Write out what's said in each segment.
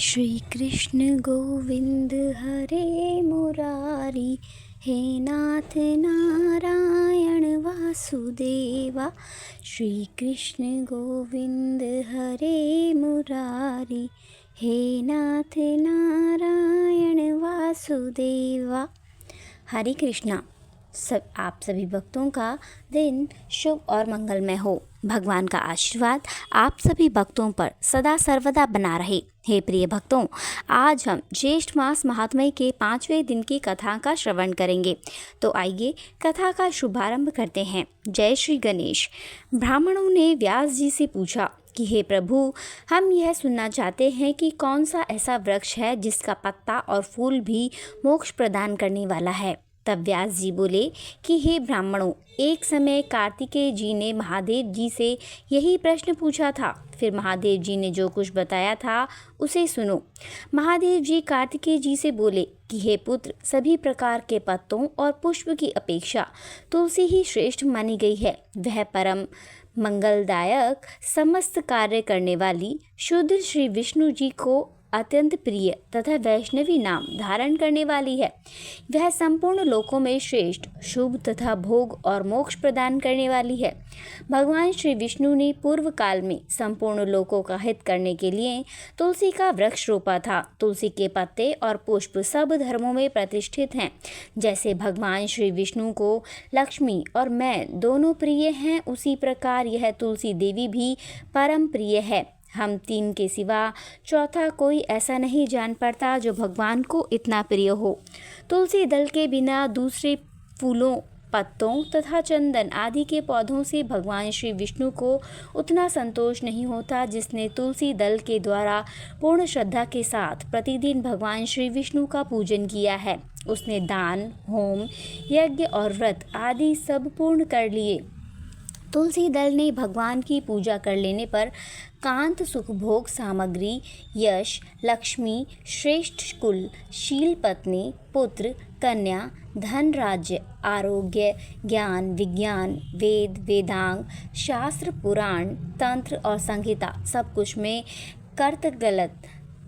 श्री कृष्ण गोविंद हरे मुरारी, हे नाथ नारायण वासुदेवा। श्री कृष्ण गोविंद हरे मुरारी, हे नाथ नारायण वासुदेवा। हरे कृष्णा। आप सभी भक्तों का दिन शुभ और मंगलमय हो। भगवान का आशीर्वाद आप सभी भक्तों पर सदा सर्वदा बना रहे। हे प्रिय भक्तों, आज हम ज्येष्ठ मास महात्म्य के 5वें दिन की कथा का श्रवण करेंगे। तो आइए कथा का शुभारंभ करते हैं। जय श्री गणेश। ब्राह्मणों ने व्यास जी से पूछा कि हे प्रभु, हम यह सुनना चाहते हैं कि कौन सा ऐसा वृक्ष है जिसका पत्ता और फूल भी मोक्ष प्रदान करने वाला है। तब व्यास जी बोले कि हे ब्राह्मणों, एक समय कार्तिकेय जी ने महादेव जी से यही प्रश्न पूछा था। फिर महादेव जी ने जो कुछ बताया था उसे सुनो। महादेव जी कार्तिकेय जी से बोले कि हे पुत्र, सभी प्रकार के पत्तों और पुष्प की अपेक्षा तुलसी ही श्रेष्ठ मानी गई है। वह परम मंगलदायक, समस्त कार्य करने वाली, शुद्ध श्री विष्णु जी को अत्यंत प्रिय तथा वैष्णवी नाम धारण करने वाली है। वह संपूर्ण लोकों में श्रेष्ठ, शुभ तथा भोग और मोक्ष प्रदान करने वाली है। भगवान श्री विष्णु ने पूर्व काल में संपूर्ण लोकों का हित करने के लिए तुलसी का वृक्ष रोपा था। तुलसी के पत्ते और पुष्प सब धर्मों में प्रतिष्ठित हैं। जैसे भगवान श्री विष्णु को लक्ष्मी और मैं दोनों प्रिय हैं, उसी प्रकार यह तुलसी देवी भी परम प्रिय है। हम तीन के सिवा चौथा कोई ऐसा नहीं जान पाता जो भगवान को इतना प्रिय हो। तुलसी दल के बिना दूसरे फूलों, पत्तों तथा चंदन आदि के पौधों से भगवान श्री विष्णु को उतना संतोष नहीं होता जिसने तुलसी दल के द्वारा पूर्ण श्रद्धा के साथ प्रतिदिन भगवान श्री विष्णु का पूजन किया है। उसने दान, होम, यज्ञ और व्रत आदि सब पूर्ण कर लिए। तुलसी दल ने भगवान की पूजा कर लेने पर कांत, सुख, भोग, सामग्री, यश, लक्ष्मी, श्रेष्ठ कुल, शील पत्नी, पुत्र, कन्या, धन, राज्य, आरोग्य, ज्ञान, विज्ञान, वेद, वेदांग, शास्त्र, पुराण, तंत्र और संहिता सब कुछ में कर्त गलत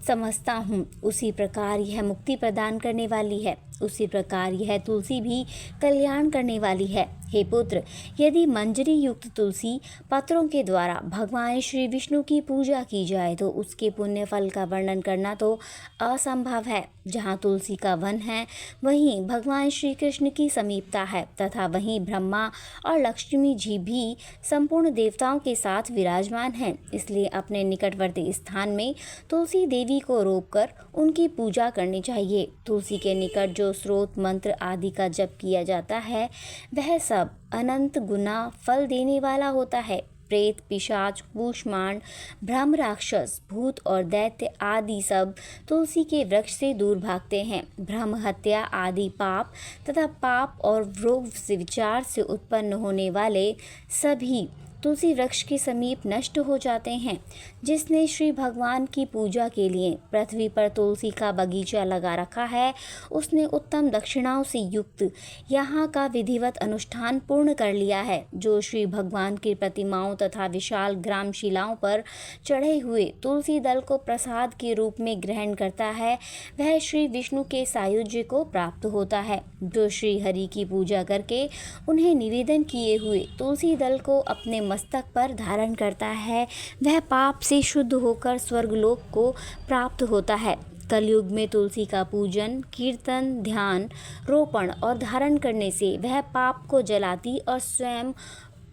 समझता हूँ। उसी प्रकार यह मुक्ति प्रदान करने वाली है। उसी प्रकार यह तुलसी भी कल्याण करने वाली है। हे पुत्र, यदि मंजरी युक्त तुलसी पत्रों के द्वारा भगवान श्री विष्णु की पूजा की जाए तो उसके पुण्य फल का वर्णन करना तो असंभव है। जहाँ तुलसी का वन है वहीं भगवान श्री कृष्ण की समीपता है तथा वहीं ब्रह्मा और लक्ष्मी जी भी संपूर्ण देवताओं के साथ विराजमान हैं। इसलिए अपने निकटवर्ती स्थान में तुलसी देवी को रोपकर उनकी पूजा करनी चाहिए। तुलसी के निकट जो स्रोत, मंत्र आदि का जप किया जाता है वह सब अनंत गुना फल देने वाला होता है। प्रेत, पिशाच, कूष्मांड, ब्रह्म, राक्षस, भूत और दैत्य आदि सब तुलसी के वृक्ष से दूर भागते हैं। ब्रह्म हत्या आदि पाप तथा पाप और रोग से विचार से उत्पन्न होने वाले सभी तुलसी वृक्ष के समीप नष्ट हो जाते हैं। जिसने श्री भगवान की पूजा के लिए पृथ्वी पर तुलसी का बगीचा लगा रखा है, उसने उत्तम दक्षिणाओं से युक्त यहाँ का विधिवत अनुष्ठान पूर्ण कर लिया है। जो श्री भगवान की प्रतिमाओं तथा विशाल ग्राम शिलाओं पर चढ़े हुए तुलसी दल को प्रसाद के रूप में ग्रहण करता है, वह श्री विष्णु के सायुज्य को प्राप्त होता है। जो श्री हरि की पूजा करके उन्हें निवेदन किए हुए तुलसी दल को अपने मस्तक पर धारण करता है, वह पाप से शुद्ध होकर स्वर्गलोक को प्राप्त होता है। कलयुग में तुलसी का पूजन, कीर्तन, ध्यान, रोपण और धारण करने से वह पाप को जलाती और स्वयं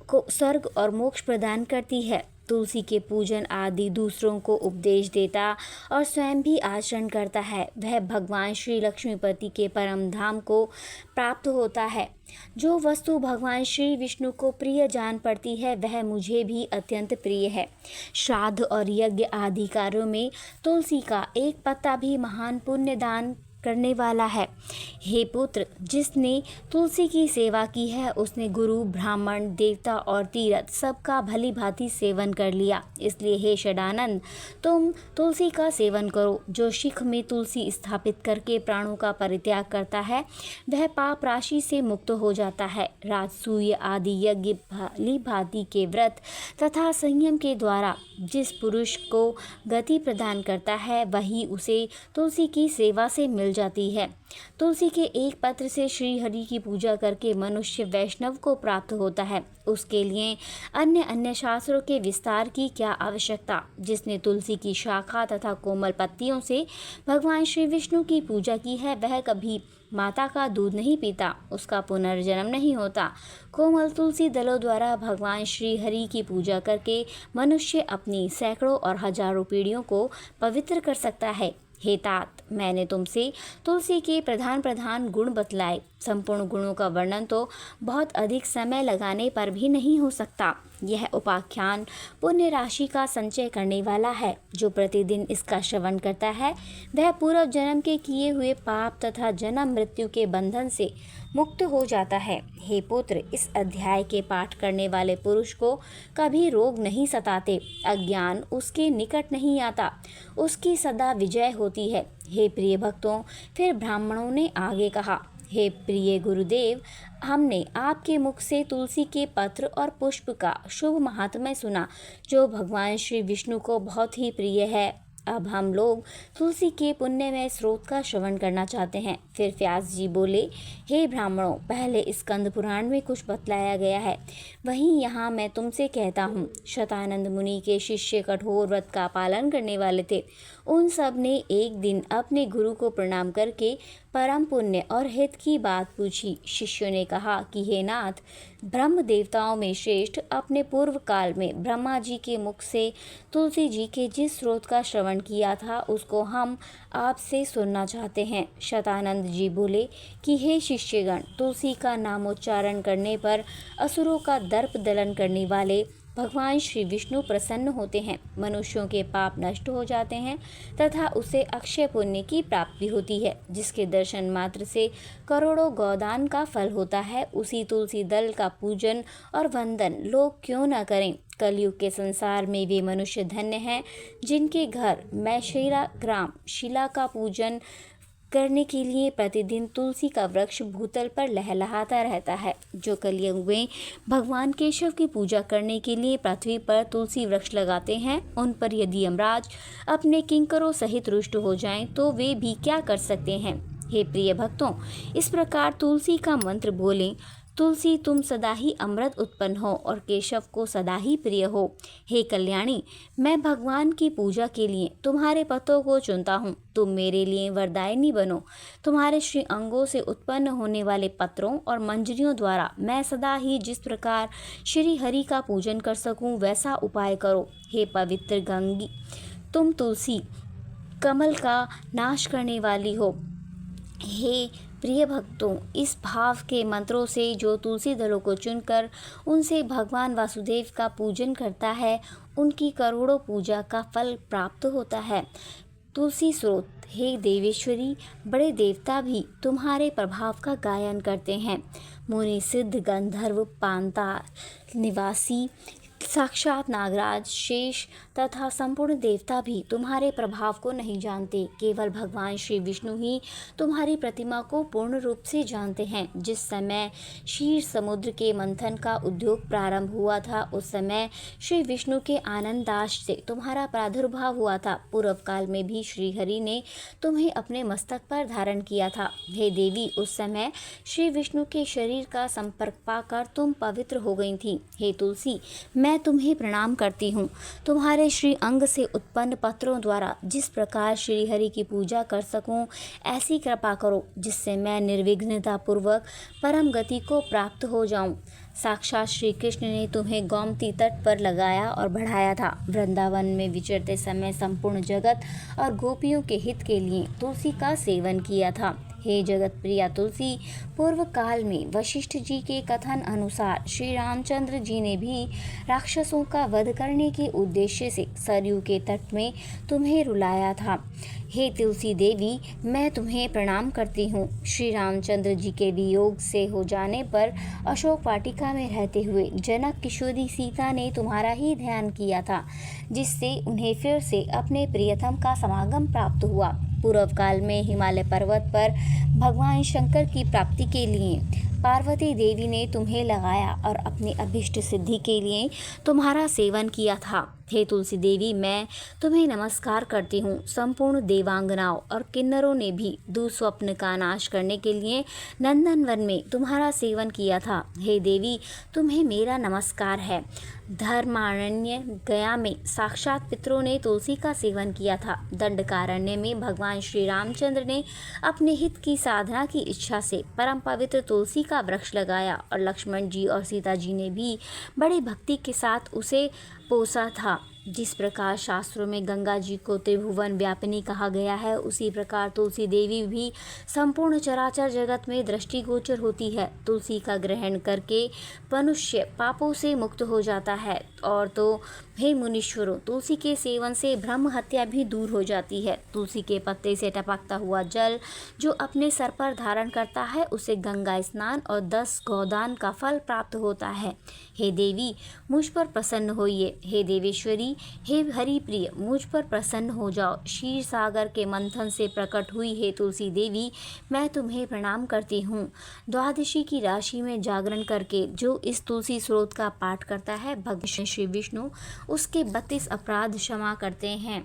को स्वर्ग और मोक्ष प्रदान करती है। तुलसी के पूजन आदि दूसरों को उपदेश देता और स्वयं भी आचरण करता है, वह भगवान श्री लक्ष्मीपति के परम धाम को प्राप्त होता है। जो वस्तु भगवान श्री विष्णु को प्रिय जान पड़ती है वह मुझे भी अत्यंत प्रिय है। श्राद्ध और यज्ञ आदि कार्यों में तुलसी का एक पत्ता भी महान पुण्य दान करने वाला है। हे पुत्र, जिसने तुलसी की सेवा की है उसने गुरु, ब्राह्मण, देवता और तीर्थ सबका भली भांति सेवन कर लिया। इसलिए हे षडानंद, तुम तुलसी का सेवन करो। जो शिख में तुलसी स्थापित करके प्राणों का परित्याग करता है वह पाप राशि से मुक्त हो जाता है। राजसूय आदि यज्ञ भली भांति के व्रत तथा संयम के द्वारा जिस पुरुष को गति प्रदान करता है वही उसे तुलसी की सेवा से मिल जाती है। तुलसी के एक पत्र से श्री हरि की पूजा करके मनुष्य वैष्णव को प्राप्त होता है। उसके लिए अन्य अन्य शास्त्रों के विस्तार की क्या आवश्यकता। जिसने तुलसी की शाखा तथा कोमल पत्तियों से भगवान श्री विष्णु की पूजा की है वह कभी माता का दूध नहीं पीता, उसका पुनर्जन्म नहीं होता। कोमल तुलसी दलों द्वारा भगवान श्री हरि की पूजा करके मनुष्य अपनी सैकड़ों और हजारों पीढ़ियों को पवित्र कर सकता है। हे तात, मैंने तुमसे तुलसी के प्रधान प्रधान गुण बतलाए। संपूर्ण गुणों का वर्णन तो बहुत अधिक समय लगाने पर भी नहीं हो सकता। यह उपाख्यान पुण्य राशि का संचय करने वाला है। जो प्रतिदिन इसका श्रवण करता है वह पूर्व जन्म के किए हुए पाप तथा जन्म मृत्यु के बंधन से मुक्त हो जाता है। हे पुत्र, इस अध्याय के पाठ करने वाले पुरुष को कभी रोग नहीं सताते, अज्ञान उसके निकट नहीं आता, उसकी सदा विजय होती है। हे प्रिय भक्तों, फिर ब्राह्मणों ने आगे कहा, हे प्रिय गुरुदेव, हमने आपके मुख से तुलसी के पत्र और पुष्प का शुभ महात्म्य सुना जो भगवान श्री विष्णु को बहुत ही प्रिय है। अब हम लोग तुलसी के पुण्यमय स्रोत का श्रवण करना चाहते हैं। फिर व्यास जी बोले, हे ब्राह्मणों, पहले स्कंद पुराण में कुछ बतलाया गया है वहीं यहाँ मैं तुमसे कहता हूँ। शतानंद मुनि के शिष्य कठोर व्रत का पालन करने वाले थे। उन सब ने एक दिन अपने गुरु को प्रणाम करके परम पुण्य और हित की बात पूछी। शिष्यों ने कहा कि हे नाथ, ब्रह्म देवताओं में श्रेष्ठ अपने पूर्व काल में ब्रह्मा जी के मुख से तुलसी जी के जिस स्रोत का श्रवण किया था उसको हम आपसे सुनना चाहते हैं। शतानंद जी बोले कि हे शिष्यगण, तुलसी का नामोच्चारण करने पर असुरों का दर्प दलन करने वाले भगवान श्री विष्णु प्रसन्न होते हैं। मनुष्यों के पाप नष्ट हो जाते हैं तथा उसे अक्षय पुण्य की प्राप्ति होती है। जिसके दर्शन मात्र से करोड़ों गौदान का फल होता है, उसी तुलसी दल का पूजन और वंदन लोग क्यों न करें। कलयुग के संसार में वे मनुष्य धन्य हैं जिनके घर मैशेरा ग्राम शिला का पूजन करने के लिए प्रतिदिन तुलसी का वृक्ष भूतल पर लहलहाता रहता है। जो कलयुग में भगवान केशव की पूजा करने के लिए पृथ्वी पर तुलसी वृक्ष लगाते हैं, उन पर यदि यमराज अपने किंकरों सहित रुष्ट हो जाएं तो वे भी क्या कर सकते हैं। हे प्रिय भक्तों, इस प्रकार तुलसी का मंत्र बोलें। तुलसी, तुम सदा ही अमृत उत्पन्न हो और केशव को सदा ही प्रिय हो। हे कल्याणी, मैं भगवान की पूजा के लिए तुम्हारे पत्तों को चुनता हूँ। तुम मेरे लिए वरदायिनी बनो। तुम्हारे श्री अंगों से उत्पन्न होने वाले पत्रों और मंजरियों द्वारा मैं सदा ही जिस प्रकार श्री हरि का पूजन कर सकूं वैसा उपाय करो। हे पवित्र गंगी, तुम तुलसी कमल का नाश करने वाली हो। हे प्रिय भक्तों, इस भाव के मंत्रों से जो तुलसी दलों को चुनकर उनसे भगवान वासुदेव का पूजन करता है उनकी करोड़ों पूजा का फल प्राप्त होता है। तुलसी स्रोत, हे देवेश्वरी, बड़े देवता भी तुम्हारे प्रभाव का गायन करते हैं। मुनि, सिद्ध, गंधर्व, पांताल निवासी, साक्षात नागराज, शेष तथा संपूर्ण देवता भी तुम्हारे प्रभाव को नहीं जानते। केवल भगवान श्री विष्णु ही तुम्हारी प्रतिमा को पूर्ण रूप से जानते हैं। जिस समय क्षीर समुद्र के मंथन का उद्योग प्रारंभ हुआ था उस समय श्री विष्णु के आनंदाश से तुम्हारा प्रादुर्भाव हुआ था। पूर्व काल में भी श्री हरि ने तुम्हें अपने मस्तक पर धारण किया था। हे देवी, उस समय श्री विष्णु के शरीर का संपर्क पाकर तुम पवित्र हो गई थी। हे तुलसी, मैं तुम्हें प्रणाम करती हूँ। तुम्हारे श्री अंग से उत्पन्न पत्रों द्वारा जिस प्रकार श्री हरि की पूजा कर सकूं ऐसी कृपा करो जिससे मैं निर्विघ्नता पूर्वक परम गति को प्राप्त हो जाऊं। साक्षात श्री कृष्ण ने तुम्हें गोमती तट पर लगाया और बढ़ाया था। वृंदावन में विचरते समय संपूर्ण जगत और गोपियों के हित के लिए तुलसी का सेवन किया था। हे जगत प्रिया तुलसी, पूर्व काल में वशिष्ठ जी के कथन अनुसार श्री रामचंद्र जी ने भी राक्षसों का वध करने के उद्देश्य से सरयू के तट में तुम्हें रुलाया था। हे तुलसी देवी, मैं तुम्हें प्रणाम करती हूँ। श्री रामचंद्र जी के वियोग से हो जाने पर अशोक वाटिका में रहते हुए जनक किशोरी सीता ने तुम्हारा ही ध्यान किया था, जिससे उन्हें फिर से अपने प्रियतम का समागम प्राप्त हुआ। पूर्व काल में हिमालय पर्वत पर भगवान शंकर की प्राप्ति के लिए पार्वती देवी ने तुम्हें लगाया और अपनी अभिष्ट सिद्धि के लिए तुम्हारा सेवन किया था। हे तुलसी देवी, मैं तुम्हें नमस्कार करती हूँ। संपूर्ण देवांगनाओं और किन्नरों ने भी दुस्वप्न का नाश करने के लिए नंदनवन में तुम्हारा सेवन किया था। हे देवी, तुम्हें मेरा नमस्कार है। धर्मारण्य गया में साक्षात पितरों ने तुलसी का सेवन किया था। दंडकारण्य में भगवान श्री रामचंद्र ने अपने हित की साधना की इच्छा से परम पवित्र तुलसी का वृक्ष लगाया और लक्ष्मण जी और सीता जी ने भी बड़ी भक्ति के साथ उसे पोसा था। जिस प्रकार शास्त्रों में गंगा जी को त्रिभुवन व्यापिनी कहा गया है, उसी प्रकार तुलसी देवी भी संपूर्ण चराचर जगत में दृष्टिगोचर होती है। तुलसी का ग्रहण करके मनुष्य पापों से मुक्त हो जाता है। और तो हे मुनीश्वरों, तुलसी के सेवन से ब्रह्म हत्या भी दूर हो जाती है। तुलसी के पत्ते से टपकता हुआ जल जो अपने सर पर धारण करता है, उसे गंगा स्नान और 10 गोदान का फल प्राप्त होता है। हे देवी, मुझ पर प्रसन्न होइए। हे देवेश्वरी, हे हरि प्रिय, मुझ पर प्रसन्न हो जाओ। क्षीर सागर के मंथन से प्रकट हुई हे तुलसी देवी, मैं तुम्हें प्रणाम करती हूँ। द्वादशी की राशि में जागरण करके जो इस तुलसी स्रोत का पाठ करता है, भगवान श्री विष्णु उसके 32 अपराध क्षमा करते हैं।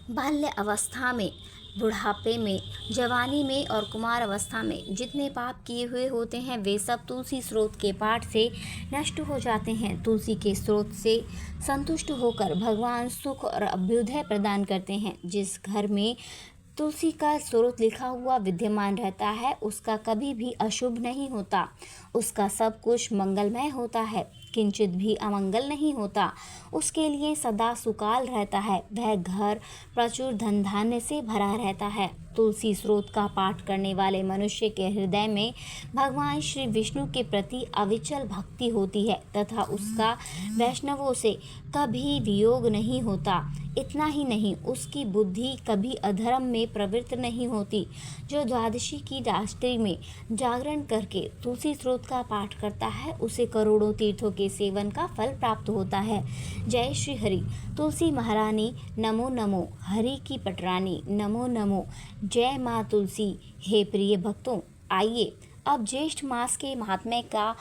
बाल्य अवस्था में, बुढ़ापे में, जवानी में और कुमार अवस्था में जितने पाप किए हुए होते हैं, वे सब तुलसी स्रोत के पाठ से नष्ट हो जाते हैं। तुलसी के स्रोत से संतुष्ट होकर भगवान सुख और अभ्युदय प्रदान करते हैं। जिस घर में तुलसी का स्रोत लिखा हुआ विद्यमान रहता है, उसका कभी भी अशुभ नहीं होता, उसका सब कुछ मंगलमय होता है, किंचित भी अमंगल नहीं होता। उसके लिए सदा सुकाल रहता है, वह घर प्रचुर धन धान्य से भरा रहता है। तुलसी स्रोत का पाठ करने वाले मनुष्य के हृदय में भगवान श्री विष्णु के प्रति अविचल भक्ति होती है तथा उसका वैष्णवों से कभी वियोग नहीं होता। इतना ही नहीं, उसकी बुद्धि कभी अधर्म में प्रवृत्त नहीं होती। जो द्वादशी की रात्रि में जागरण करके तुलसी स्रोत का पाठ करता है, उसे करोड़ों तीर्थों के सेवन का फल प्राप्त होता है। जय श्री हरि। तुलसी महारानी नमो नमो, हरि की पटरानी नमो नमो, जय माँ तुलसी। हे प्रिय भक्तों, आइए अब ज्येष्ठ मास के महात्म्य का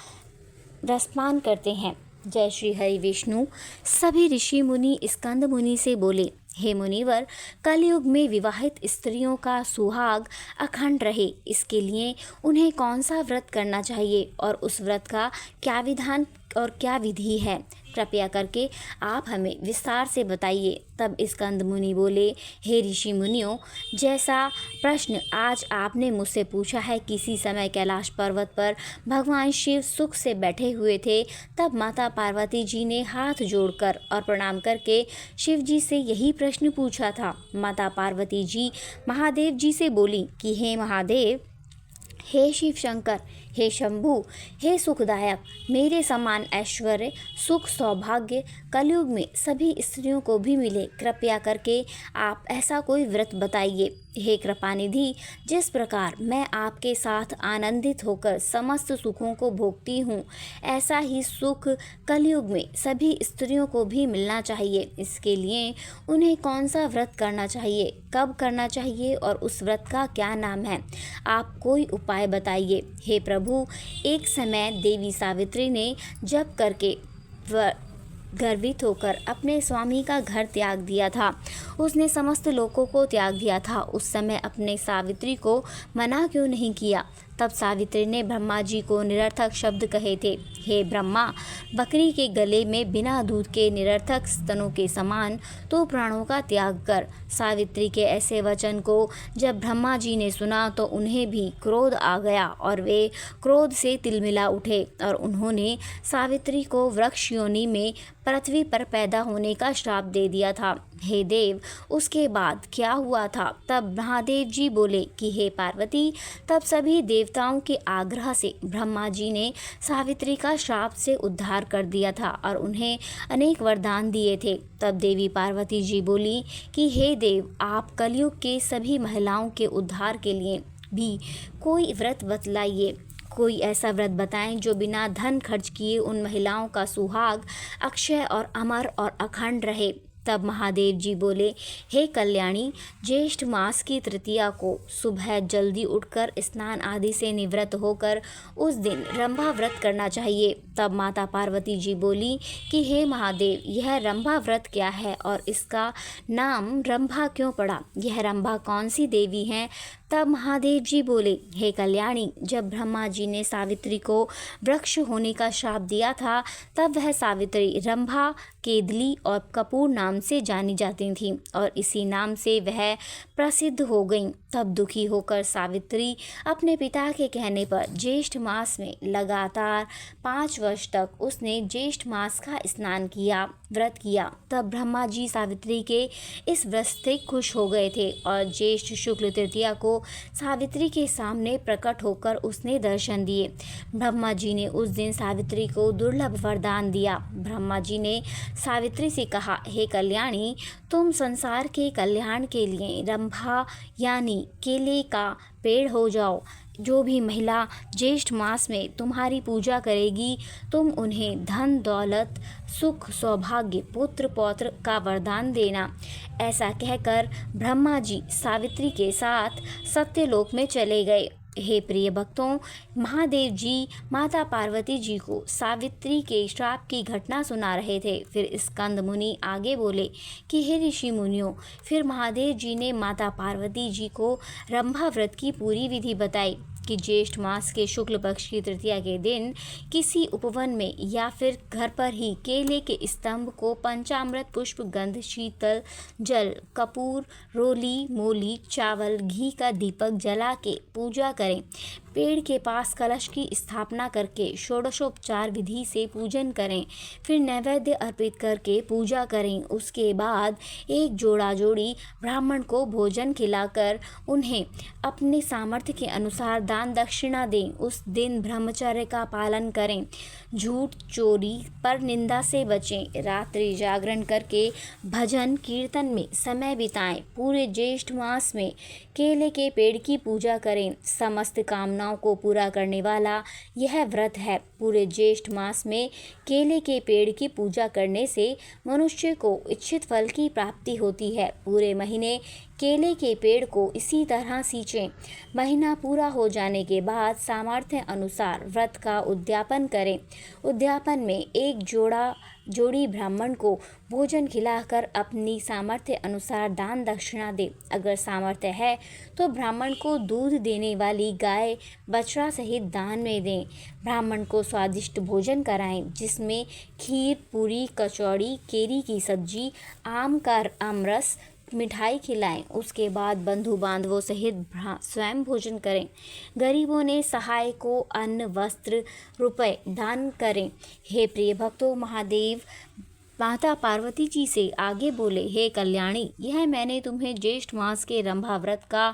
रसपान करते हैं। जय श्री हरि विष्णु। सभी ऋषि मुनि स्कंद मुनि से बोले, हे मुनिवर, कलयुग में विवाहित स्त्रियों का सुहाग अखंड रहे, इसके लिए उन्हें कौन सा व्रत करना चाहिए और उस व्रत का क्या विधान और क्या विधि है? कृपया करके आप हमें विस्तार से बताइए। तब स्कंद मुनि बोले, हे ऋषि मुनियों, जैसा प्रश्न आज आपने मुझसे पूछा है, किसी समय कैलाश पर्वत पर भगवान शिव सुख से बैठे हुए थे। तब माता पार्वती जी ने हाथ जोड़कर और प्रणाम करके शिव जी से यही प्रश्न पूछा था। माता पार्वती जी महादेव जी से बोली कि हे महादेव, हे शिव शंकर, हे शंभु, हे सुखदायक, मेरे समान ऐश्वर्य, सुख, सौभाग्य कलयुग में सभी स्त्रियों को भी मिले, कृपया करके आप ऐसा कोई व्रत बताइए। हे कृपानिधि, जिस प्रकार मैं आपके साथ आनंदित होकर समस्त सुखों को भोगती हूँ, ऐसा ही सुख कलयुग में सभी स्त्रियों को भी मिलना चाहिए। इसके लिए उन्हें कौन सा व्रत करना चाहिए, कब करना चाहिए और उस व्रत का क्या नाम है? आप कोई उपाय बताइए। हे प्रभु, एक समय देवी सावित्री ने जप करके गर्वित होकर अपने स्वामी का घर त्याग दिया था। उसने समस्त लोकों को त्याग दिया था। उस समय अपने सावित्री को मना क्यों नहीं किया? तब सावित्री ने ब्रह्मा जी को निरर्थक शब्द कहे थे। हे ब्रह्मा, बकरी के गले में बिना दूध के निरर्थक स्तनों के समान तो प्राणों का त्याग कर। सावित्री के ऐसे वचन को जब ब्रह्मा जी ने सुना तो उन्हें भी क्रोध आ गया और वे क्रोध से तिलमिला उठे और उन्होंने सावित्री को वृक्ष योनि में पृथ्वी पर पैदा होने का श्राप दे दिया था। हे देव, उसके बाद क्या हुआ था? तब महादेव जी बोले कि हे पार्वती, तब सभी देवताओं के आग्रह से ब्रह्मा जी ने सावित्री का श्राप से उद्धार कर दिया था और उन्हें अनेक वरदान दिए थे। तब देवी पार्वती जी बोली कि हे देव, आप कलयुग के सभी महिलाओं के उद्धार के लिए भी कोई व्रत बतलाइए। कोई ऐसा व्रत बताएं जो बिना धन खर्च किए उन महिलाओं का सुहाग अक्षय और अमर और अखंड रहे। तब महादेव जी बोले, हे कल्याणी, ज्येष्ठ मास की तृतीया को सुबह जल्दी उठकर स्नान आदि से निवृत्त होकर उस दिन रंभा व्रत करना चाहिए। तब माता पार्वती जी बोली कि हे महादेव, यह रंभा व्रत क्या है और इसका नाम रंभा क्यों पड़ा? यह रंभा कौन सी देवी हैं? तब महादेव जी बोले, हे कल्याणी, जब ब्रह्मा जी ने सावित्री को वृक्ष होने का श्राप दिया था, तब वह सावित्री रंभा, केदली और कपूर नाम से जानी जाती थी और इसी नाम से वह प्रसिद्ध हो गईं। तब दुखी होकर सावित्री अपने पिता के कहने पर ज्येष्ठ मास में लगातार 5 वर्ष तक उसने ज्येष्ठ मास का स्नान किया, व्रत किया। तब ब्रह्मा जी सावित्री के इस व्रत से खुश हो गए थे और ज्येष्ठ शुक्ल तृतीया को सावित्री के सामने प्रकट होकर उसने दर्शन दिए। ब्रह्मा जी ने उस दिन सावित्री को दुर्लभ वरदान दिया। ब्रह्मा जी ने सावित्री से कहा, हे कल्याणी, तुम संसार के कल्याण के लिए रंभा यानी केले का पेड़ हो जाओ। जो भी महिला ज्येष्ठ मास में तुम्हारी पूजा करेगी, तुम उन्हें धन दौलत, सुख, सौभाग्य, पुत्र पौत्र का वरदान देना। ऐसा कहकर ब्रह्मा जी सावित्री के साथ सत्यलोक में चले गए। हे प्रिय भक्तों, महादेव जी माता पार्वती जी को सावित्री के श्राप की घटना सुना रहे थे। फिर स्कंद मुनि आगे बोले कि हे ऋषि मुनियों, फिर महादेव जी ने माता पार्वती जी को रंभा व्रत की पूरी विधि बताई कि ज्येष्ठ मास के शुक्ल पक्ष की तृतीया के दिन किसी उपवन में या फिर घर पर ही केले के स्तंभ को पंचामृत, पुष्प, गंध, शीतल जल, कपूर, रोली, मोली, चावल, घी का दीपक जला के पूजा करें। पेड़ के पास कलश की स्थापना करके षोडशोपचार विधि से पूजन करें। फिर नैवेद्य अर्पित करके पूजा करें। उसके बाद एक जोड़ा जोड़ी ब्राह्मण को भोजन खिलाकर उन्हें अपने सामर्थ्य के अनुसार दान दक्षिणा दें। उस दिन ब्रह्मचर्य का पालन करें। झूठ, चोरी, पर निंदा से बचें। रात्रि जागरण करके भजन कीर्तन में समय बिताएं। पूरे ज्येष्ठ मास में केले के पेड़ की पूजा करें। समस्त कामनाओं को पूरा करने वाला यह व्रत है। पूरे ज्येष्ठ मास में केले के पेड़ की पूजा करने से मनुष्य को इच्छित फल की प्राप्ति होती है। पूरे महीने केले के पेड़ को इसी तरह सींचें। महीना पूरा हो जाने के बाद सामर्थ्य अनुसार व्रत का उद्यापन करें। उद्यापन में एक जोड़ी ब्राह्मण को भोजन खिलाकर अपनी सामर्थ्य अनुसार दान दक्षिणा दें। अगर सामर्थ्य है तो ब्राह्मण को दूध देने वाली गाय बछड़ा सहित दान में दें। ब्राह्मण को स्वादिष्ट भोजन कराएं, जिसमें खीर, पूरी, कचौड़ी, केरी की सब्जी, आम का आमरस, मिठाई खिलाएं। उसके बाद बंधु बांधवों सहित स्वयं भोजन करें। गरीबों ने सहाय को अन्न, वस्त्र, रुपए दान करें। हे प्रिय भक्तों, महादेव माता पार्वती जी से आगे बोले, हे कल्याणी, यह मैंने तुम्हें ज्येष्ठ मास के रंभा व्रत का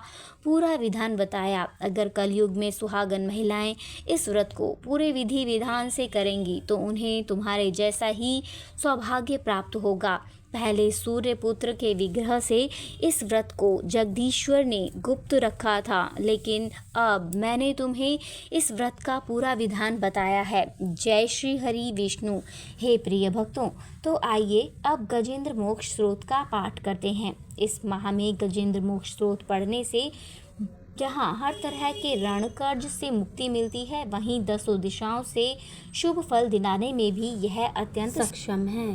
पूरा विधान बताया। अगर कलयुग में सुहागन महिलाएं इस व्रत को पूरे विधि विधान से करेंगी तो उन्हें तुम्हारे जैसा ही सौभाग्य प्राप्त होगा। पहले सूर्य पुत्र के विग्रह से इस व्रत को जगदीश्वर ने गुप्त रखा था, लेकिन अब मैंने तुम्हें इस व्रत का पूरा विधान बताया है। जय श्री हरि विष्णु। हे प्रिय भक्तों, तो आइए अब गजेंद्र मोक्ष स्रोत का पाठ करते हैं। इस माह में गजेंद्र मोक्ष स्रोत पढ़ने से जहाँ हर तरह के ऋण कर्ज से मुक्ति मिलती है, वहीं 10 दिशाओं से शुभ फल दिलाने में भी यह अत्यंत सक्षम है।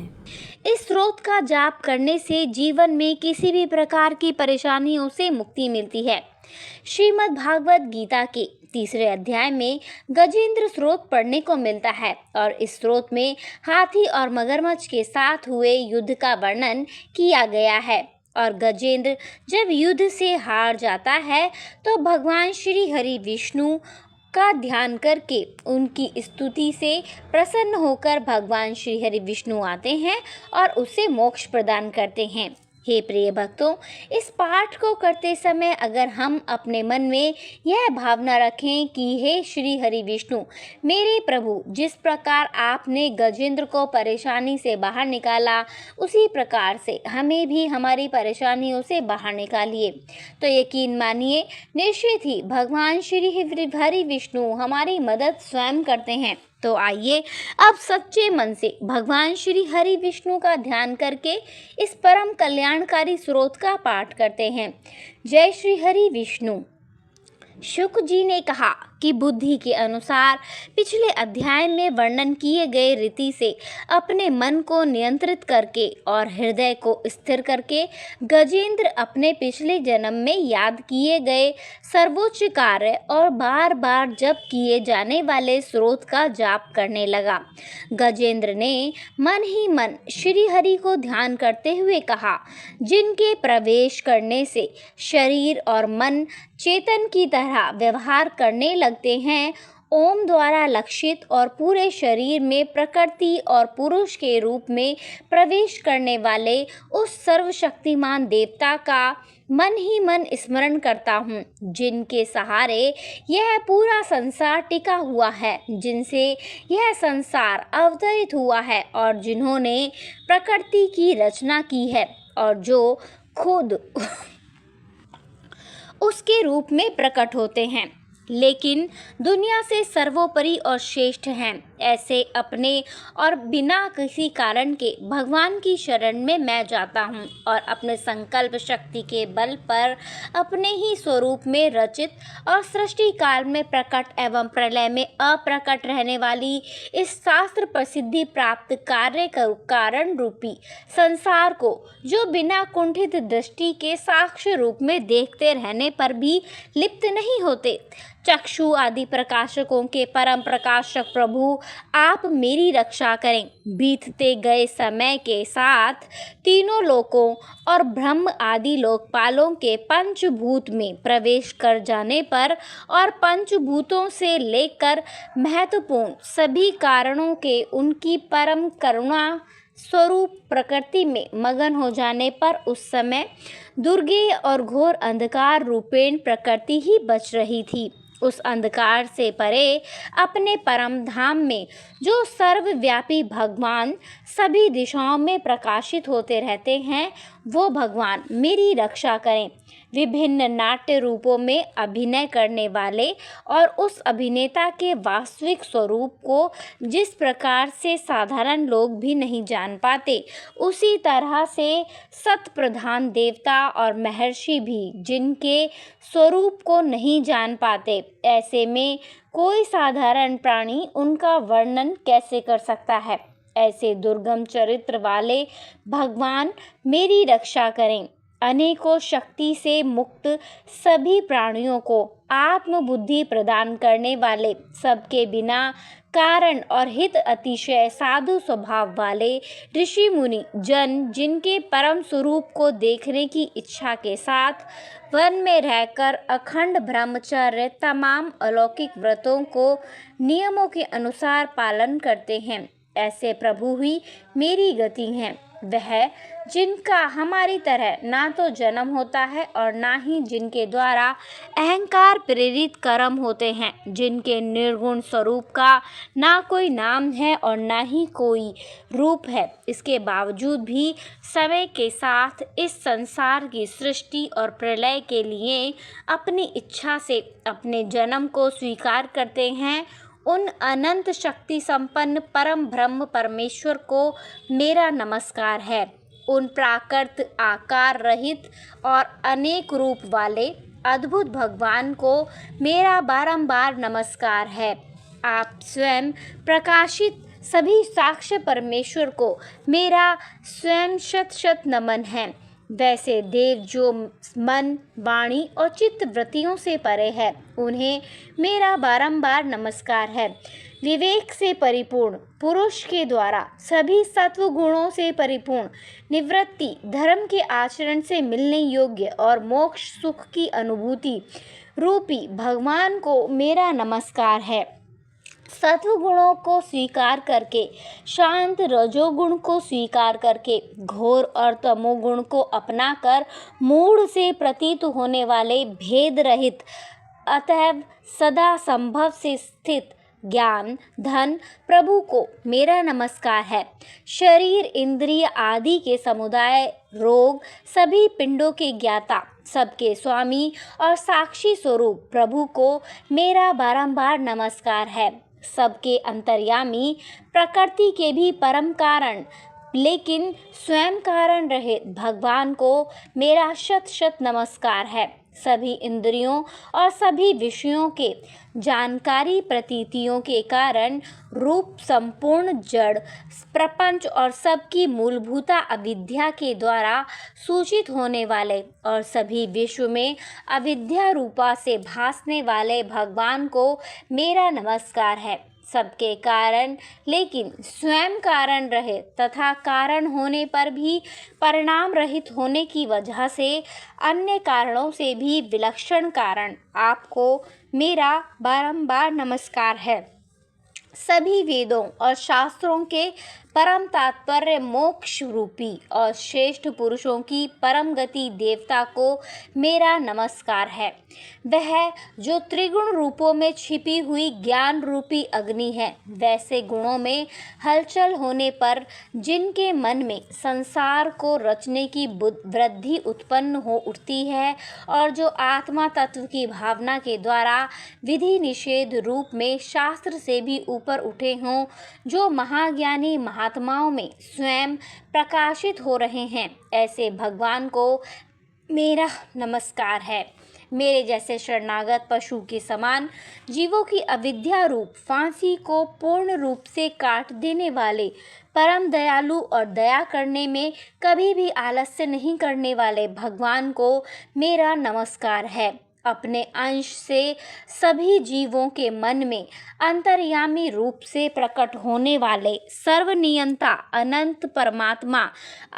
इस स्रोत का जाप करने से जीवन में किसी भी प्रकार की परेशानियों से मुक्ति मिलती है। श्रीमद् भागवत गीता के 3 अध्याय में गजेंद्र स्रोत पढ़ने को मिलता है और इस स्रोत में हाथी और मगरमच्छ के साथ हुए युद्ध का वर्णन किया गया है। और गजेंद्र जब युद्ध से हार जाता है तो भगवान श्री हरि विष्णु का ध्यान करके उनकी स्तुति से प्रसन्न होकर भगवान श्री हरि विष्णु आते हैं और उसे मोक्ष प्रदान करते हैं। हे प्रिय भक्तों, इस पाठ को करते समय अगर हम अपने मन में यह भावना रखें कि हे श्री हरि विष्णु, मेरे प्रभु, जिस प्रकार आपने गजेंद्र को परेशानी से बाहर निकाला, उसी प्रकार से हमें भी हमारी परेशानियों से बाहर निकालिए, तो यकीन मानिए निश्चित ही भगवान श्री हरि विष्णु हमारी मदद स्वयं करते हैं। तो आइए अब सच्चे मन से भगवान श्री हरि विष्णु का ध्यान करके इस परम कल्याणकारी स्रोत का पाठ करते हैं। जय श्री हरि विष्णु। शुक जी ने कहा कि बुद्धि के अनुसार पिछले अध्याय में वर्णन किए गए रीति से अपने मन को नियंत्रित करके और हृदय को स्थिर करके गजेंद्र अपने पिछले जन्म में याद किए गए सर्वोच्च कार्य और बार बार जप किए जाने वाले स्रोत का जाप करने लगा। गजेंद्र ने मन ही मन श्री हरि को ध्यान करते हुए कहा, जिनके प्रवेश करने से शरीर और मन चेतन की तरह व्यवहार करने लगते हैं, ओम द्वारा लक्षित और पूरे शरीर में प्रकृति और पुरुष के रूप में प्रवेश करने वाले उस सर्वशक्तिमान देवता का मन ही मन स्मरण करता हूँ, जिनके सहारे यह पूरा संसार टिका हुआ है, जिनसे यह संसार अवतरित हुआ है और जिन्होंने प्रकृति की रचना की है और जो खुद उसके रूप में प्रकट होते हैं, लेकिन दुनिया से सर्वोपरि और श्रेष्ठ हैं। ऐसे अपने और बिना किसी कारण के भगवान की शरण में मैं जाता हूँ और अपने संकल्प शक्ति के बल पर अपने ही स्वरूप में रचित और सृष्टि काल में प्रकट एवं प्रलय में अप्रकट रहने वाली इस शास्त्र प्रसिद्धि प्राप्त कार्य कारण रूपी संसार को, जो बिना कुंठित दृष्टि के साक्ष्य रूप में देखते रहने पर भी लिप्त नहीं होते, चक्षु आदि प्रकाशकों के परम प्रकाशक प्रभु, आप मेरी रक्षा करें। बीतते गए समय के साथ तीनों लोकों और ब्रह्म आदि लोकपालों के पंचभूत में प्रवेश कर जाने पर और पंचभूतों से लेकर महत्वपूर्ण सभी कारणों के उनकी परम करुणा स्वरूप प्रकृति में मगन हो जाने पर उस समय दुर्गेय और घोर अंधकार रूपेण प्रकृति ही बच रही थी। उस अंधकार से परे अपने परम धाम में जो सर्वव्यापी भगवान सभी दिशाओं में प्रकाशित होते रहते हैं, वो भगवान मेरी रक्षा करें। विभिन्न नाट्य रूपों में अभिनय करने वाले और उस अभिनेता के वास्तविक स्वरूप को जिस प्रकार से साधारण लोग भी नहीं जान पाते, उसी तरह से सत प्रधान देवता और महर्षि भी जिनके स्वरूप को नहीं जान पाते, ऐसे में कोई साधारण प्राणी उनका वर्णन कैसे कर सकता है। ऐसे दुर्गम चरित्र वाले भगवान मेरी रक्षा करें। अनेकों शक्ति से मुक्त सभी प्राणियों को आत्मबुद्धि प्रदान करने वाले, सबके बिना कारण और हित अतिशय साधु स्वभाव वाले ऋषि मुनि जन, जिनके परम स्वरूप को देखने की इच्छा के साथ वन में रहकर अखंड ब्रह्मचर्य तमाम अलौकिक व्रतों को नियमों के अनुसार पालन करते हैं, ऐसे प्रभु ही मेरी गति हैं। वह जिनका हमारी तरह ना तो जन्म होता है और ना ही जिनके द्वारा अहंकार प्रेरित कर्म होते हैं, जिनके निर्गुण स्वरूप का ना कोई नाम है और ना ही कोई रूप है, इसके बावजूद भी समय के साथ इस संसार की सृष्टि और प्रलय के लिए अपनी इच्छा से अपने जन्म को स्वीकार करते हैं, उन अनंत शक्ति संपन्न परम ब्रह्म परमेश्वर को मेरा नमस्कार है। उन प्राकृत आकार रहित और अनेक रूप वाले अद्भुत भगवान को मेरा बारंबार नमस्कार है। आप स्वयं प्रकाशित सभी साक्ष्य परमेश्वर को मेरा स्वयं शत शत नमन है। वैसे देव जो मन, वाणी और चित्त वृत्तियों से परे है, उन्हें मेरा बारंबार नमस्कार है। विवेक से परिपूर्ण पुरुष के द्वारा सभी सत्व गुणों से परिपूर्ण निवृत्ति, धर्म के आचरण से मिलने योग्य और मोक्ष सुख की अनुभूति रूपी भगवान को मेरा नमस्कार है। सत्व गुणों को स्वीकार करके, शांत रजोगुण को स्वीकार करके, घोर और तमोगुण को अपनाकर मूढ़ से प्रतीत होने वाले भेद रहित अतएव सदा संभव से स्थित ज्ञान धन प्रभु को मेरा नमस्कार है। शरीर इंद्रिय आदि के समुदाय, रोग, सभी पिंडों के ज्ञाता, सबके स्वामी और साक्षी स्वरूप प्रभु को मेरा बारंबार नमस्कार है। सबके अंतर्यामी, प्रकृति के भी परम कारण लेकिन स्वयं कारण रहित भगवान को मेरा शत शत नमस्कार है। सभी इंद्रियों और सभी विषयों के जानकारी प्रतीतियों के कारण रूप संपूर्ण जड़ प्रपंच और सबकी मूलभूता अविद्या के द्वारा सूचित होने वाले और सभी विश्व में अविद्या रूपा से भासने वाले भगवान को मेरा नमस्कार है। सबके कारण लेकिन स्वयं कारण रहे तथा कारण होने पर भी परिणाम रहित होने की वजह से अन्य कारणों से भी विलक्षण कारण आपको मेरा बारंबार नमस्कार है। सभी वेदों और शास्त्रों के परम तात्पर्य मोक्ष रूपी और श्रेष्ठ पुरुषों की परम गति देवता को मेरा नमस्कार है। वह जो त्रिगुण रूपों में छिपी हुई ज्ञान रूपी अग्नि है, वैसे गुणों में हलचल होने पर जिनके मन में संसार को रचने की वृद्धि उत्पन्न हो उठती है और जो आत्मा तत्व की भावना के द्वारा विधि निषेध रूप में शास्त्र से भी ऊपर उठे हों, जो महाज्ञानी महात्माओं में स्वयं प्रकाशित हो रहे हैं, ऐसे भगवान को मेरा नमस्कार है। मेरे जैसे शरणागत पशु के समान जीवों की अविद्या रूप फांसी को पूर्ण रूप से काट देने वाले परम दयालु और दया करने में कभी भी आलस्य नहीं करने वाले भगवान को मेरा नमस्कार है। अपने अंश से सभी जीवों के मन में अंतर्यामी रूप से प्रकट होने वाले सर्वनियंता अनंत परमात्मा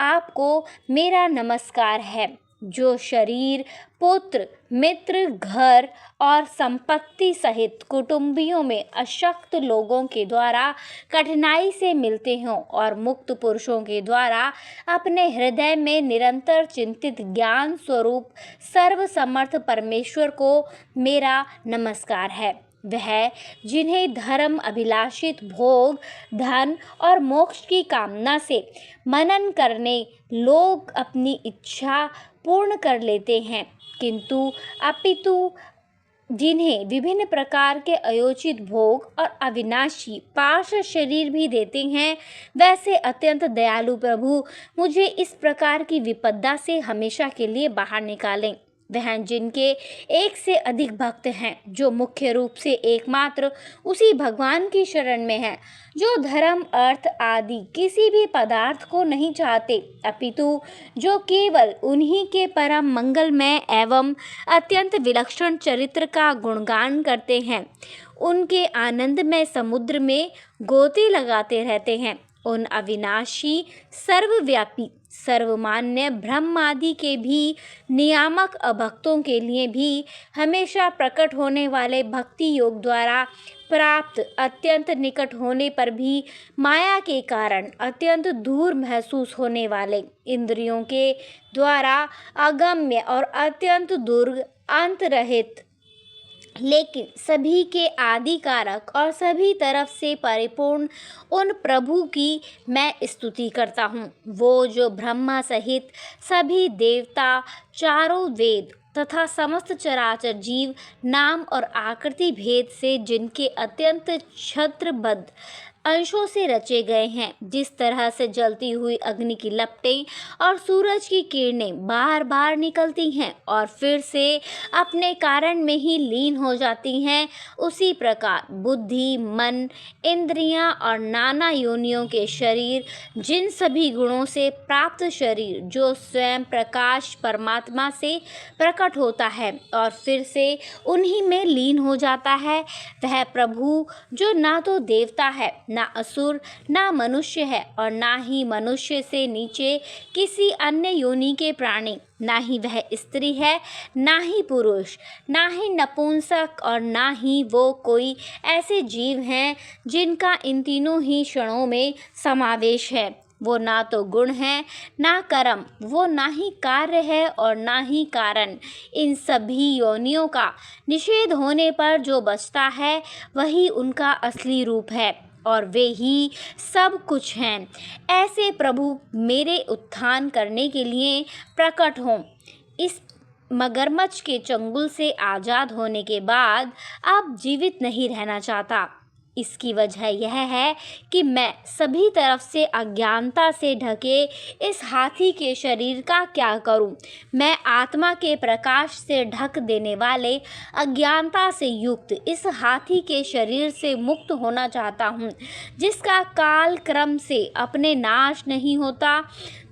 आपको मेरा नमस्कार है। जो शरीर, पुत्र, मित्र, घर और संपत्ति सहित कुटुंबियों में अशक्त लोगों के द्वारा कठिनाई से मिलते हों और मुक्त पुरुषों के द्वारा अपने हृदय में निरंतर चिंतित ज्ञान स्वरूप सर्वसमर्थ परमेश्वर को मेरा नमस्कार है। वह जिन्हें धर्म अभिलाषित भोग, धन और मोक्ष की कामना से मनन करने लोग अपनी इच्छा पूर्ण कर लेते हैं, किंतु अपितु जिन्हें विभिन्न प्रकार के अयोचित भोग और अविनाशी पार्श्व शरीर भी देते हैं, वैसे अत्यंत दयालु प्रभु मुझे इस प्रकार की विपदा से हमेशा के लिए बाहर निकालें। वह जिनके एक से अधिक भक्त हैं, जो मुख्य रूप से एकमात्र उसी भगवान की शरण में हैं, जो धर्म अर्थ आदि किसी भी पदार्थ को नहीं चाहते, अपितु जो केवल उन्हीं के परम मंगलमय एवं अत्यंत विलक्षण चरित्र का गुणगान करते हैं, उनके आनंदमय समुद्र में गोते लगाते रहते हैं। उन अविनाशी, सर्वव्यापी, सर्वमान्य ब्रह्म आदि के भी नियामक अभक्तों के लिए भी हमेशा प्रकट होने वाले भक्ति योग द्वारा प्राप्त अत्यंत निकट होने पर भी माया के कारण अत्यंत दूर महसूस होने वाले इंद्रियों के द्वारा अगम्य और अत्यंत दुर्ग अंत रहित लेकिन सभी के आदि कारक और सभी तरफ से परिपूर्ण उन प्रभु की मैं स्तुति करता हूँ। वो जो ब्रह्मा सहित सभी देवता, चारों वेद तथा समस्त चराचर जीव नाम और आकृति भेद से जिनके अत्यंत छत्रबद्ध अंशों से रचे गए हैं। जिस तरह से जलती हुई अग्नि की लपटें और सूरज की किरणें बार बार निकलती हैं और फिर से अपने कारण में ही लीन हो जाती हैं, उसी प्रकार बुद्धि, मन, इंद्रियां और नाना योनियों के शरीर, जिन सभी गुणों से प्राप्त शरीर जो स्वयं प्रकाश परमात्मा से प्रकट होता है और फिर से उन्हीं में लीन हो जाता है, वह प्रभु जो ना तो देवता है, ना असुर, ना मनुष्य है और ना ही मनुष्य से नीचे किसी अन्य योनि के प्राणी, ना ही वह स्त्री है, ना ही पुरुष, ना ही नपुंसक और ना ही वो कोई ऐसे जीव हैं जिनका इन तीनों ही क्षणों में समावेश है। वो ना तो गुण है, ना कर्म, वो ना ही कार्य है और ना ही कारण। इन सभी योनियों का निषेध होने पर जो बचता है वही उनका असली रूप है और वे ही सब कुछ हैं। ऐसे प्रभु मेरे उत्थान करने के लिए प्रकट हों। इस मगरमच्छ के चंगुल से आज़ाद होने के बाद अब जीवित नहीं रहना चाहता। इसकी वजह यह है कि मैं सभी तरफ से अज्ञानता से ढके इस हाथी के शरीर का क्या करूं? मैं आत्मा के प्रकाश से ढक देने वाले अज्ञानता से युक्त इस हाथी के शरीर से मुक्त होना चाहता हूं, जिसका काल क्रम से अपने नाश नहीं होता,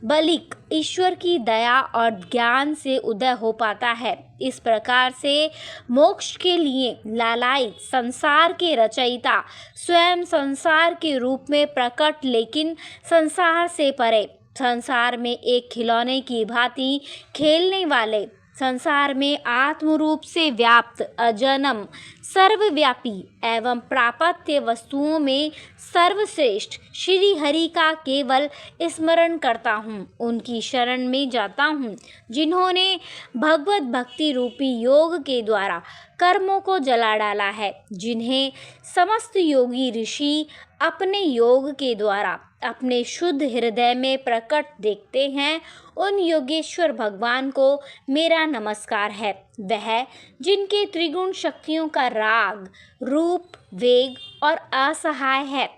बल्कि ईश्वर की दया और ज्ञान से उदय हो पाता है। इस प्रकार से मोक्ष के लिए लालायित संसार के रचयिता स्वयं संसार के रूप में प्रकट, लेकिन संसार से परे, संसार में एक खिलौने की भांति खेलने वाले, संसार में आत्म रूप से व्याप्त, अजन्म, सर्वव्यापी एवं प्रापत्य वस्तुओं में सर्वश्रेष्ठ श्री हरि का केवल स्मरण करता हूँ, उनकी शरण में जाता हूँ, जिन्होंने भगवत भक्ति रूपी योग के द्वारा कर्मों को जला डाला है, जिन्हें समस्त योगी ऋषि अपने योग के द्वारा अपने शुद्ध हृदय में प्रकट देखते हैं। उन योगेश्वर भगवान को मेरा नमस्कार है। वह जिनके त्रिगुण शक्तियों का राग, रूप, वेग और असहाय है,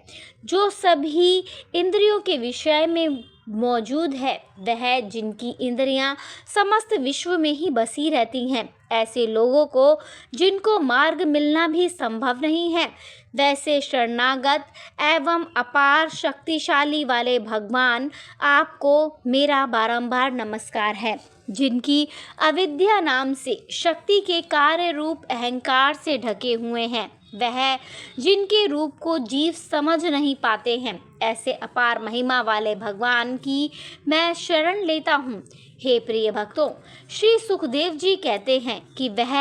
जो सभी इंद्रियों के विषय में मौजूद है, वह जिनकी इंद्रियां समस्त विश्व में ही बसी रहती हैं, ऐसे लोगों को जिनको मार्ग मिलना भी संभव नहीं है, वैसे शरणागत एवं अपार शक्तिशाली वाले भगवान आपको मेरा बारंबार नमस्कार है। जिनकी अविद्या नाम से शक्ति के कार्य रूप अहंकार से ढके हुए हैं, वह जिनके रूप को जीव समझ नहीं पाते हैं, ऐसे अपार महिमा वाले भगवान की मैं शरण लेता हूँ। हे प्रिय भक्तों, श्री सुखदेव जी कहते हैं कि वह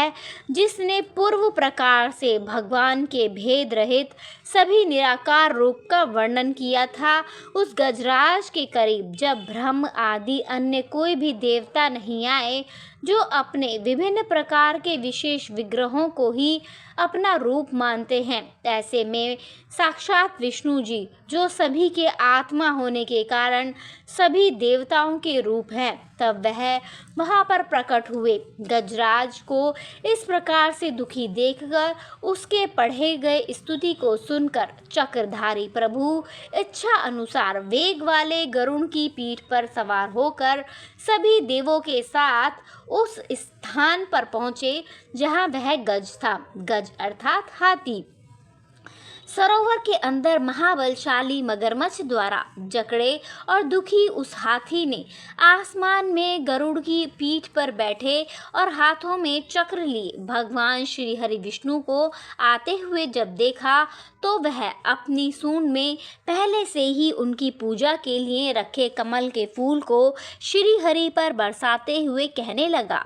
जिसने पूर्व प्रकार से भगवान के भेद रहित सभी निराकार रूप का वर्णन किया था, उस गजराज के करीब जब ब्रह्म आदि अन्य कोई भी देवता नहीं आए, जो अपने विभिन्न प्रकार के विशेष विग्रहों को ही अपना रूप मानते हैं, ऐसे में साक्षात विष्णु जी, जो सभी के आत्मा होने के कारण सभी देवताओं के रूप हैं, तब वह वहाँ पर प्रकट हुए। गजराज को इस प्रकार से दुखी देखकर, उसके पढ़े गए स्तुति को सुनकर चक्रधारी प्रभु इच्छा अनुसार वेग वाले गरुड़ की पीठ पर सवार होकर सभी देवों के साथ उस स्थान पर पहुँचे जहाँ वह गज था। गज अर्थात हाथी। सरोवर के अंदर महाबलशाली मगरमच्छ द्वारा जकड़े और दुखी उस हाथी ने आसमान में गरुड़ की पीठ पर बैठे और हाथों में चक्र लिए भगवान श्री हरि विष्णु को आते हुए जब देखा, तो वह अपनी सूंड में पहले से ही उनकी पूजा के लिए रखे कमल के फूल को श्री हरि पर बरसाते हुए कहने लगा,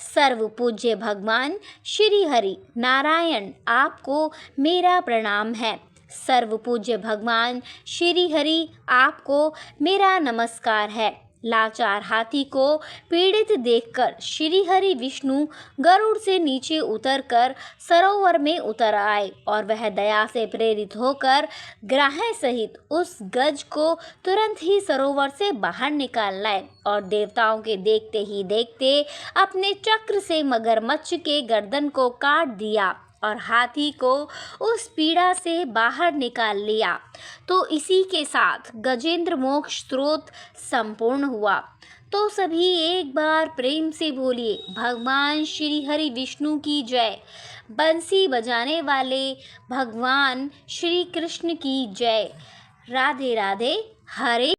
सर्व पूज्य भगवान श्री हरि नारायण, आपको मेरा प्रणाम है। सर्व पूज्य भगवान श्री हरि, आपको मेरा नमस्कार है। लाचार हाथी को पीड़ित देखकर श्री हरि विष्णु गरुड़ से नीचे उतरकर सरोवर में उतर आए और वह दया से प्रेरित होकर ग्राह सहित उस गज को तुरंत ही सरोवर से बाहर निकाल लाए और देवताओं के देखते ही देखते अपने चक्र से मगरमच्छ के गर्दन को काट दिया। और हाथी को उस पीड़ा से बाहर निकाल लिया। तो इसी के साथ गजेंद्र मोक्ष स्तोत्र संपूर्ण हुआ। तो सभी एक बार प्रेम से बोलिए भगवान श्री हरि विष्णु की जय। बंसी बजाने वाले भगवान श्री कृष्ण की जय। राधे राधे। हरे